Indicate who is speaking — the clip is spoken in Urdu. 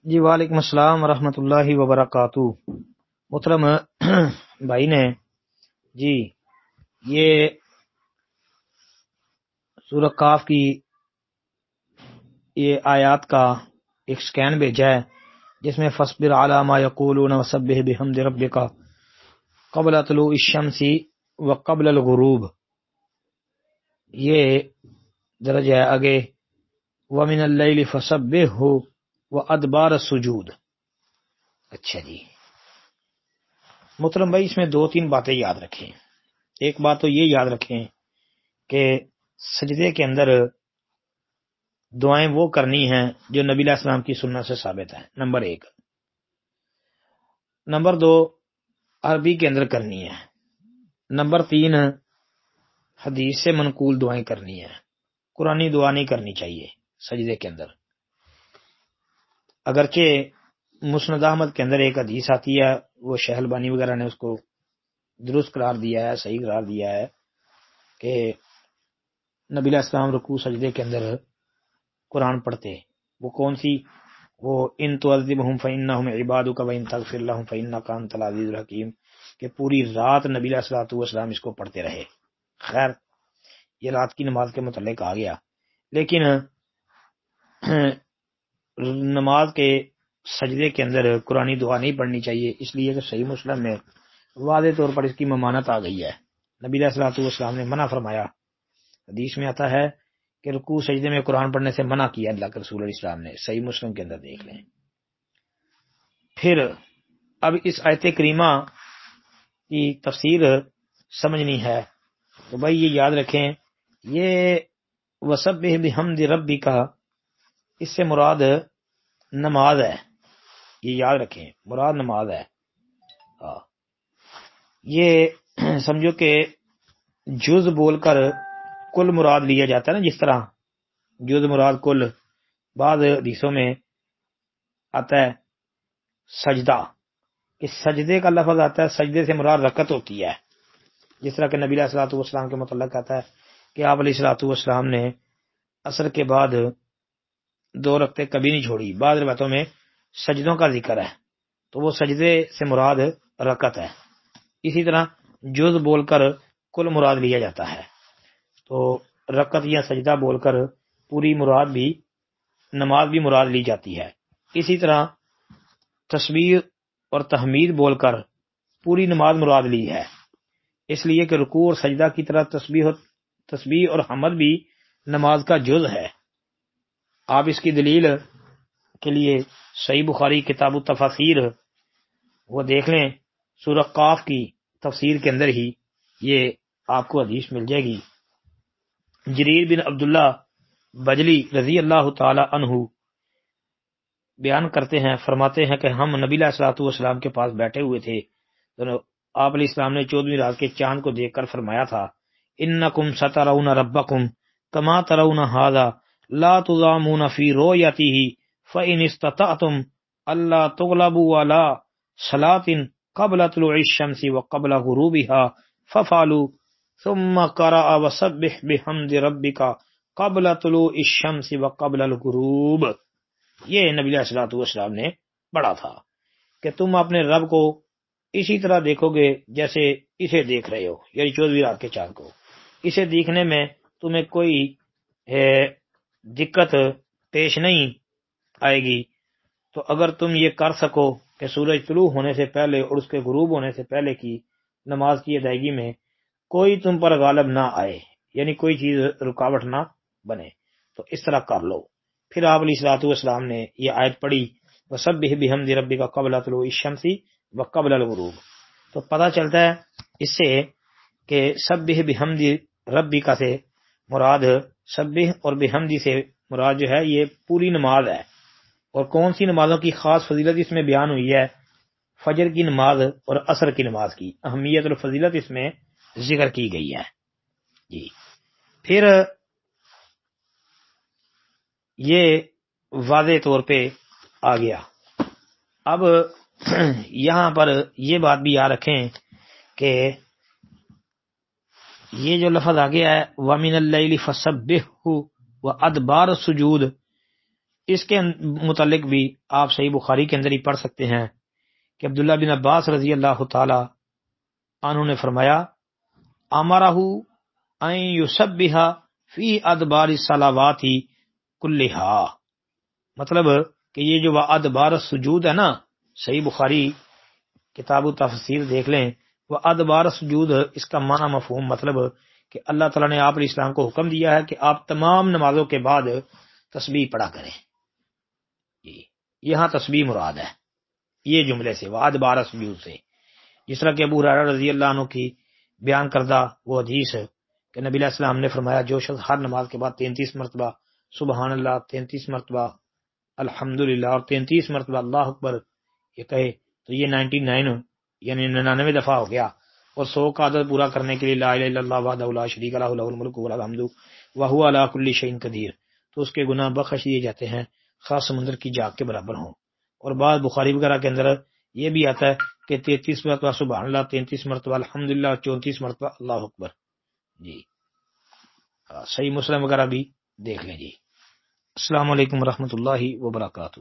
Speaker 1: جی وعلیکم السلام ورحمۃ اللہ وبرکاتہ۔ محترم بھائی نے جی یہ سورہ کاف کی یہ آیات کا ایک سکین بھیجا ہے جس میں فاصبر علی ما یقولون وسبح بحمد ربک قبل طلوع الشمس وقبل الغروب، یہ درجہ ہے آگے ومن اللیل فسبحہ وادبار السجود۔ اچھا جی محترم بھائی، اس میں دو تین باتیں یاد رکھیں۔ ایک بات تو یہ یاد رکھیں کہ سجدے کے اندر دعائیں وہ کرنی ہیں جو نبی علیہ السلام کی سنت سے ثابت ہے، نمبر ایک۔ نمبر دو، عربی کے اندر کرنی ہے۔ نمبر تین، حدیث سے منقول دعائیں کرنی ہیں، قرآنی دعا نہیں کرنی چاہیے سجدے کے اندر۔ اگرچہ مسند احمد کے اندر ایک حدیث آتی ہے، وہ شیخ البانی وغیرہ نے اس کو درست قرار دیا ہے، صحیح قرار دیا ہے کہ نبی علیہ السلام رکوع سجدے کے اندر قرآن پڑھتے۔ وہ کون سی؟ وہ ان تعذبہم فانہم عبادک وان تغفر لہم فانک انت العزیز الحکیم، کہ پوری رات نبی علیہ الصلوۃ والسلام اس کو پڑھتے رہے۔ خیر یہ رات کی نماز کے متعلق آ گیا، لیکن نماز کے سجدے کے اندر قرآنی دعا نہیں پڑھنی چاہیے، اس لیے کہ صحیح مسلم میں واضح طور پر اس کی ممانت آ گئی ہے۔ نبی علیہ الصلوۃ والسلام نے منع فرمایا، حدیث میں آتا ہے کہ رکوع سجدے میں قرآن پڑھنے سے منع کیا اللہ کے رسول علیہ السلام نے، صحیح مسلم کے اندر دیکھ لیں۔ پھر اب اس آیت کریمہ کی تفسیر سمجھنی ہے تو بھائی یہ یاد رکھیں، یہ وسبح بحمد ربک اس سے مراد نماز ہے، یہ یاد رکھیں مراد نماز ہے۔ یہ سمجھو کہ جز بول کر کل مراد لیا جاتا ہے نا، جس طرح جز مراد کل، بعض حدیثوں میں آتا ہے سجدہ، کہ سجدے کا لفظ آتا ہے، سجدے سے مراد رکعت ہوتی ہے، جس طرح کہ نبی علیہ الصلوۃ والسلام کے متعلق آتا ہے کہ آپ علیہ الصلوۃ والسلام نے عصر کے بعد 2 رکعتیں کبھی نہیں چھوڑی۔ بعض روایتوں میں سجدوں کا ذکر ہے تو وہ سجدے سے مراد رکعت ہے۔ اسی طرح جز بول کر کل مراد لیا جاتا ہے، تو رکعت یا سجدہ بول کر پوری مراد بھی، نماز بھی مراد لی جاتی ہے۔ اسی طرح تسبیح اور تحمید بول کر پوری نماز مراد لی ہے، اس لیے کہ رکوع اور سجدہ کی طرح تسبیح اور حمد بھی نماز کا جز ہے۔ آپ اس کی دلیل کے لیے صحیح بخاری کتاب التفاسیر وہ دیکھ لیں، سورہ قاف کی تفسیر کے اندر ہی یہ آپ کو حدیث مل جائے گی۔ جریر بن عبداللہ بجلی رضی اللہ تعالی عنہ بیان کرتے ہیں، فرماتے ہیں کہ ہم نبی علیہ الصلوۃ والسلام کے پاس بیٹھے ہوئے تھے تو آپ علیہ السلام نے 14ویں رات کے چاند کو دیکھ کر فرمایا تھا انکم سترون ربکم کما ترون ھذا لا تضامون فی رؤیتہ فإن استطعتم الا تغلبوا علی صلاة قبل طلوع الشمس وقبل غروبها ففعلوا ثم قرأ وسبح بحمد ربک قبل طلوع الشمس وقبل الغروب۔ یہ نبی علیہ الصلوۃ والسلام نے پڑھا تھا کہ تم اپنے رب کو اسی طرح دیکھو گے جیسے اسے دیکھ رہے ہو، یعنی 14ویں رات کے چاند کو۔ اسے دیکھنے میں تمہیں کوئی دقت پیش نہیں آئے گی، تو اگر تم یہ کر سکو کہ سورج طلوع ہونے سے پہلے اور اس کے غروب ہونے سے پہلے کی نماز کی ادائیگی میں کوئی تم پر غالب نہ آئے، یعنی کوئی چیز رکاوٹ نہ بنے، تو اس طرح کر لو۔ پھر آپ علیہ الصلوۃ والسلام نے یہ آیت پڑھی وسبح بحمد ربک قبل طلوع الشمس وقبل الغروب۔ تو پتہ چلتا ہے اس سے کہ سبح بحمد ربک سے مراد، سبح اور بحمدی سے مراد جو ہے یہ پوری نماز ہے۔ اور کون سی نمازوں کی خاص فضیلت اس میں بیان ہوئی ہے؟ فجر کی نماز اور عصر کی نماز کی اہمیت اور فضیلت اس میں ذکر کی گئی ہے جی۔ پھر یہ واضح طور پہ آ گیا۔ اب یہاں پر یہ بات بھی یاد رکھیں کہ یہ جو لفظ آ گیا ہے وَمِنَ اللَّيْلِ فَسَبِّحْهُ وَأَدْبَارَ السُّجُودِ، اس کے متعلق بھی آپ صحیح بخاری کے اندر ہی پڑھ سکتے ہیں کہ عبداللہ بن عباس رضی اللہ تعالی عنہ نے فرمایا امرہ ان یسبح فی ادبار الصلوات کلھا، مطلب کہ یہ جو ادبار السجود ہے نا، صحیح بخاری کتاب التفسیر دیکھ لیں، وہ ادبار السجود اس کا معنی مفہوم مطلب کہ اللہ تعالیٰ نے آپ علیہ السلام کو حکم دیا ہے کہ آپ تمام نمازوں کے بعد تسبیح پڑھا کریں. یہاں تسبیح مراد ہے یہ جملے سے، وہ ادبار السجود سے، جس طرح کہ ابو ہریرہ رضی اللہ عنہ کی بیان کردہ وہ حدیث ہے کہ نبی علیہ السلام نے فرمایا جو شخص ہر نماز کے بعد 33 مرتبہ سبحان اللہ، 33 مرتبہ الحمدللہ اور 33 مرتبہ اللہ اکبر یہ کہے تو یہ 99 یعنی 99 دفعہ ہو گیا، اور 100 کا عدد پورا کرنے کے لیے لا الہ الا اللہ وحدہ لا شریک لہ لہ الملک وله الحمد وهو علی کل شیء قدیر، تو اس کے گناہ بخش دیے جاتے ہیں خاص سمندر کی جاگ کے برابر ہوں. اور بعض بخاری وغیرہ کے اندر یہ بھی آتا ہے کہ 33 مرتبہ سبحان اللہ، 33 مرتبہ الحمدللہ اور 34 مرتبہ اللہ اکبر. جی صحیح مسلم وغیرہ بھی دیکھ لیں. جی السلام علیکم ورحمۃ اللہ وبرکاتہ.